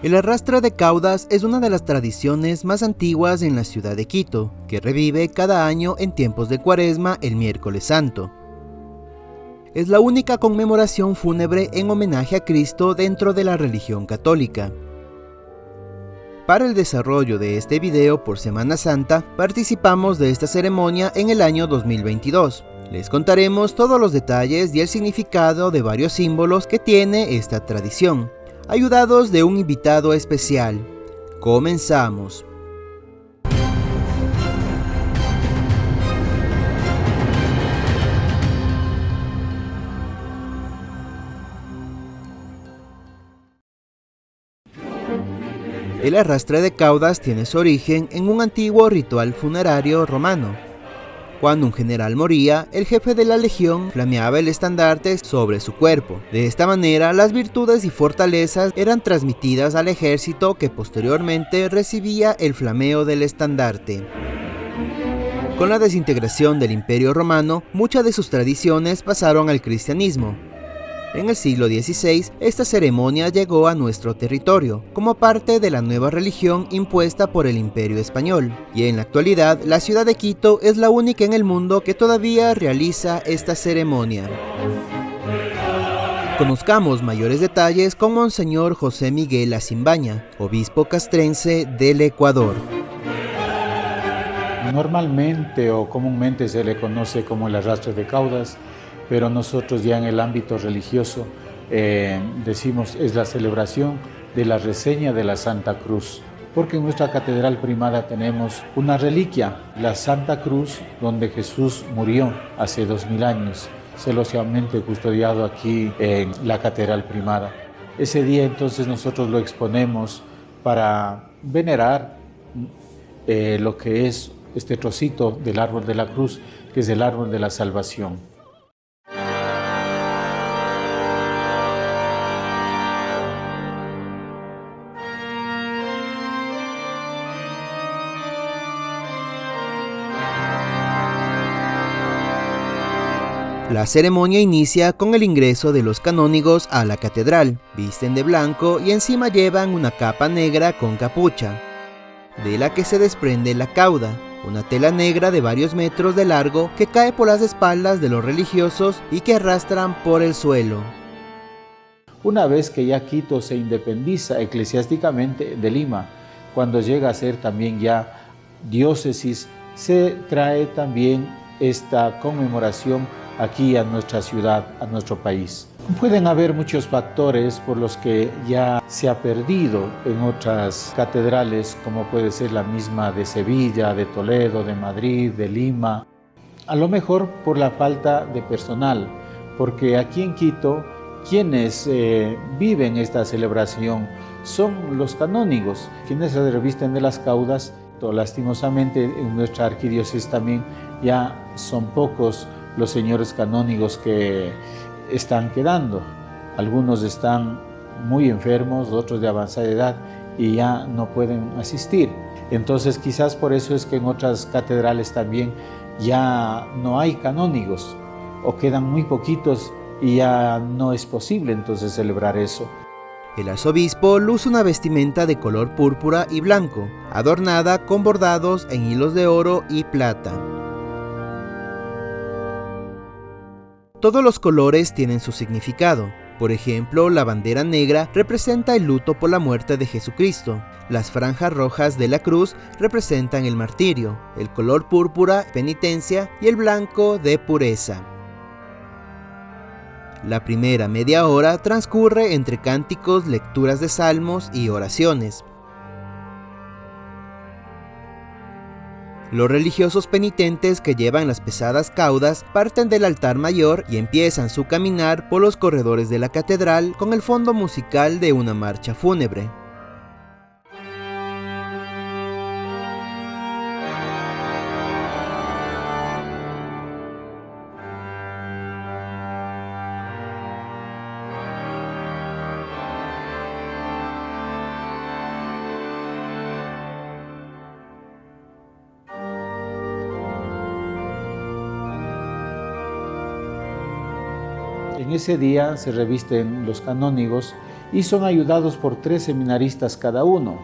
El arrastre de caudas es una de las tradiciones más antiguas en la ciudad de Quito, que revive cada año en tiempos de Cuaresma el miércoles santo. Es la única conmemoración fúnebre en homenaje a Cristo dentro de la religión católica. Para el desarrollo de este video por Semana Santa, participamos de esta ceremonia en el año 2022. Les contaremos todos los detalles y el significado de varios símbolos que tiene esta tradición, ayudados de un invitado especial. Comenzamos. El arrastre de caudas tiene su origen en un antiguo ritual funerario romano. Cuando un general moría, el jefe de la legión flameaba el estandarte sobre su cuerpo. De esta manera, las virtudes y fortalezas eran transmitidas al ejército, que posteriormente recibía el flameo del estandarte. Con la desintegración del Imperio Romano, muchas de sus tradiciones pasaron al cristianismo. En el siglo XVI, esta ceremonia llegó a nuestro territorio, como parte de la nueva religión impuesta por el Imperio Español, y en la actualidad, la ciudad de Quito es la única en el mundo que todavía realiza esta ceremonia. Conozcamos mayores detalles con Monseñor José Miguel Asimbaña, obispo castrense del Ecuador. Normalmente o comúnmente se le conoce como el arrastre de caudas, pero nosotros ya en el ámbito religioso decimos es la celebración de la reseña de la Santa Cruz, porque en nuestra catedral primada tenemos una reliquia, la Santa Cruz, donde Jesús murió hace 2000 años, celosamente custodiado aquí en la catedral primada. Ese día entonces nosotros lo exponemos para venerar lo que es este trocito del árbol de la cruz, que es el árbol de la salvación. La ceremonia inicia con el ingreso de los canónigos a la catedral. Visten de blanco y encima llevan una capa negra con capucha, de la que se desprende la cauda, una tela negra de varios metros de largo que cae por las espaldas de los religiosos y que arrastran por el suelo. Una vez que ya Quito se independiza eclesiásticamente de Lima, cuando llega a ser también ya diócesis, se trae también esta conmemoración aquí a nuestra ciudad, a nuestro país. Pueden haber muchos factores por los que ya se ha perdido en otras catedrales, como puede ser la misma de Sevilla, de Toledo, de Madrid, de Lima. A lo mejor por la falta de personal, porque aquí en Quito quienes viven esta celebración son los canónigos, quienes se revisten de las caudas. Lastimosamente en nuestra arquidiócesis también ya son pocos los señores canónigos que están quedando. Algunos están muy enfermos, otros de avanzada edad y ya no pueden asistir. Entonces quizás por eso es que en otras catedrales también ya no hay canónigos o quedan muy poquitos y ya no es posible entonces celebrar eso. El arzobispo luce una vestimenta de color púrpura y blanco, adornada con bordados en hilos de oro y plata. Todos los colores tienen su significado. Por ejemplo, la bandera negra representa el luto por la muerte de Jesucristo. Las franjas rojas de la cruz representan el martirio, el color púrpura, penitencia y el blanco de pureza. La primera media hora transcurre entre cánticos, lecturas de salmos y oraciones. Los religiosos penitentes que llevan las pesadas caudas parten del altar mayor y empiezan su caminar por los corredores de la catedral con el fondo musical de una marcha fúnebre. En ese día se revisten los canónigos y son ayudados por 3 seminaristas cada uno,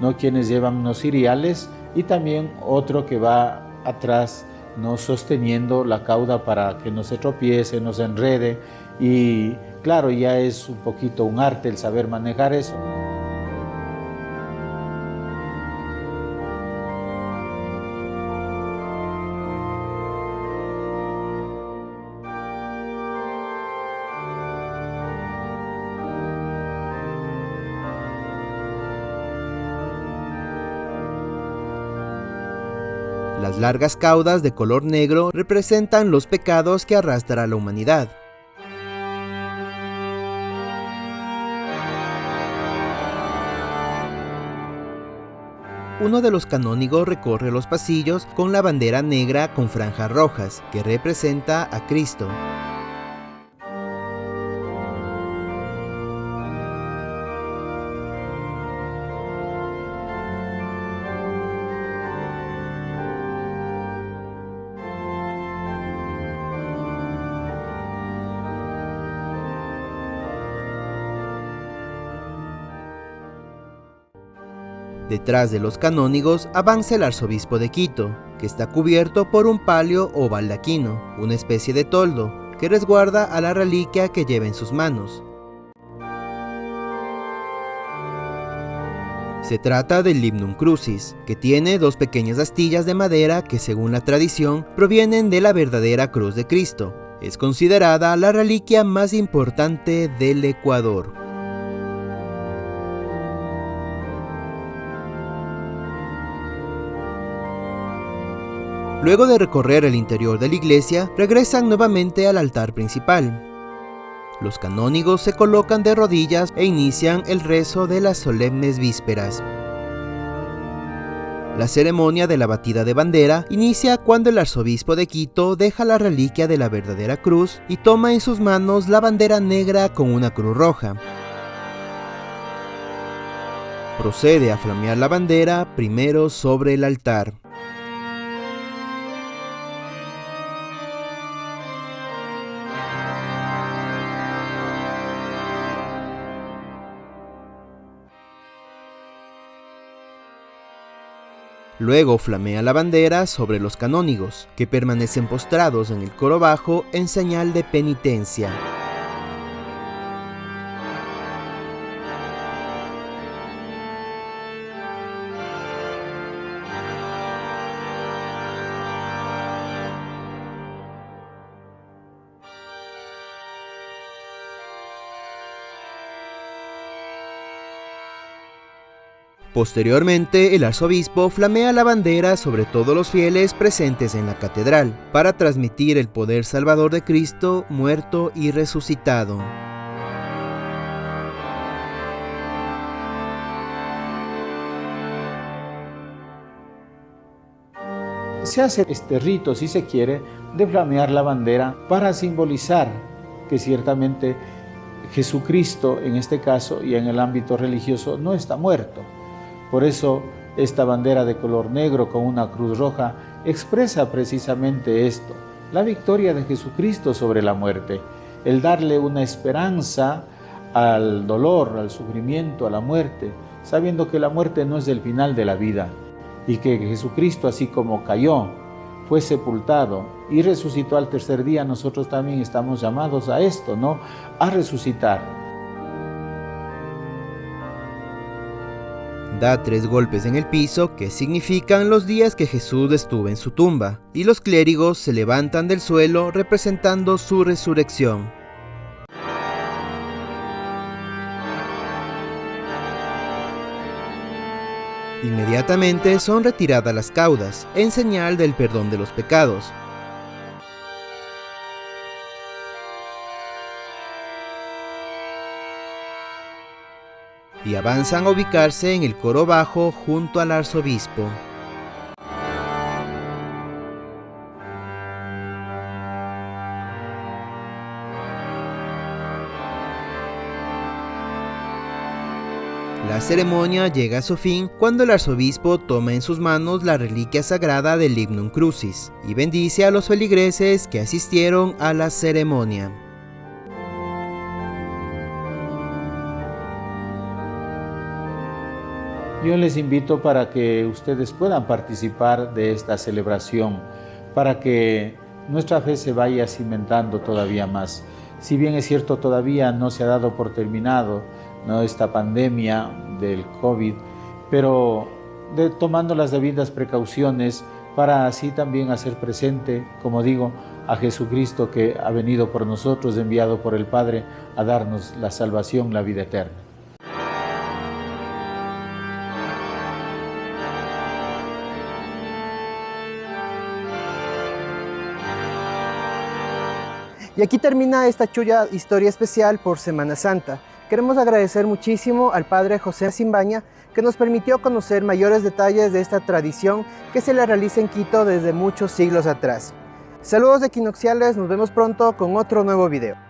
¿no? Quienes llevan unos ciriales y también otro que va atrás, ¿no? Sosteniendo la cauda para que no se tropiece, no se enrede, y claro, ya es un poquito un arte el saber manejar eso. Las largas caudas de color negro representan los pecados que arrastra la humanidad. Uno de los canónigos recorre los pasillos con la bandera negra con franjas rojas, que representa a Cristo. Detrás de los canónigos avanza el arzobispo de Quito, que está cubierto por un palio o baldaquino, una especie de toldo, que resguarda a la reliquia que lleva en sus manos. Se trata del Limnum Crucis, que tiene 2 pequeñas astillas de madera que, según la tradición, provienen de la verdadera cruz de Cristo. Es considerada la reliquia más importante del Ecuador. Luego de recorrer el interior de la iglesia, regresan nuevamente al altar principal. Los canónigos se colocan de rodillas e inician el rezo de las solemnes vísperas. La ceremonia de la batida de bandera inicia cuando el arzobispo de Quito deja la reliquia de la verdadera cruz y toma en sus manos la bandera negra con una cruz roja. Procede a flamear la bandera primero sobre el altar. Luego flamea la bandera sobre los canónigos, que permanecen postrados en el coro bajo en señal de penitencia. Posteriormente, el arzobispo flamea la bandera sobre todos los fieles presentes en la catedral, para transmitir el poder salvador de Cristo, muerto y resucitado. Se hace este rito, si se quiere, de flamear la bandera para simbolizar que ciertamente Jesucristo, en este caso y en el ámbito religioso, no está muerto. Por eso esta bandera de color negro con una cruz roja expresa precisamente esto, la victoria de Jesucristo sobre la muerte, el darle una esperanza al dolor, al sufrimiento, a la muerte, sabiendo que la muerte no es el final de la vida y que Jesucristo, así como cayó, fue sepultado y resucitó al tercer día, nosotros también estamos llamados a esto, ¿no? A resucitar. Da 3 golpes en el piso, que significan los días que Jesús estuvo en su tumba, y los clérigos se levantan del suelo representando su resurrección. Inmediatamente son retiradas las caudas, en señal del perdón de los pecados. Y avanzan a ubicarse en el coro bajo junto al arzobispo. La ceremonia llega a su fin cuando el arzobispo toma en sus manos la reliquia sagrada del Limnum Crucis y bendice a los feligreses que asistieron a la ceremonia. Yo les invito para que ustedes puedan participar de esta celebración, para que nuestra fe se vaya cimentando todavía más. Si bien es cierto, todavía no se ha dado por terminado, ¿no?, esta pandemia del COVID, pero tomando las debidas precauciones para así también hacer presente, como digo, a Jesucristo que ha venido por nosotros, enviado por el Padre, a darnos la salvación, la vida eterna. Y aquí termina esta chulla historia especial por Semana Santa. Queremos agradecer muchísimo al Padre José Simbaña, que nos permitió conocer mayores detalles de esta tradición que se le realiza en Quito desde muchos siglos atrás. Saludos equinocciales, nos vemos pronto con otro nuevo video.